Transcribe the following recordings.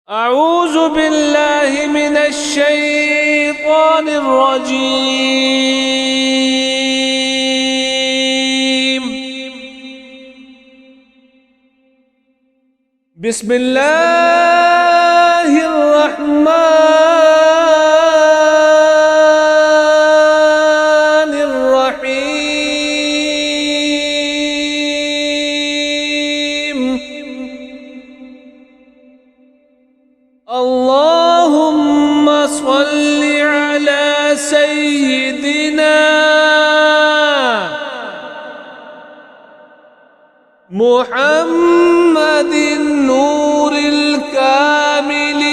أعوذ بالله من الشيطان الرجيم. بسم الله الرحمن الرحيم. اللهم صل على سيدنا محمد النور الكامل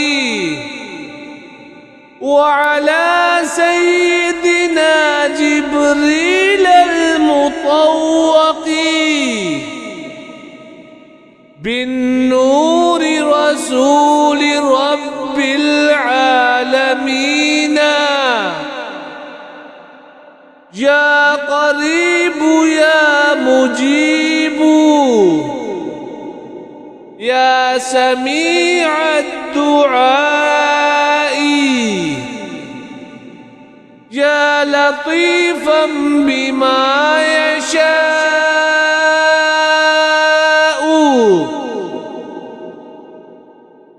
وعلى سيدنا جبريل المطوق بالنور رسول رب العالمين. يا قريب يا مجيب يا سميع الدعاء يا لطيفا بما يشاء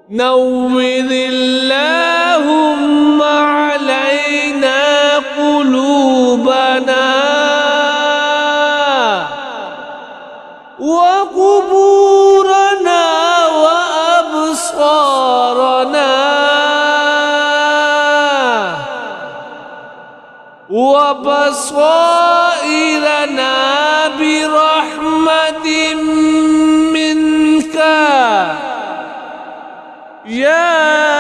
نور اللهم علينا قلوبنا وقبورنا وأبصارنا وبصائرنا برحمة منك يا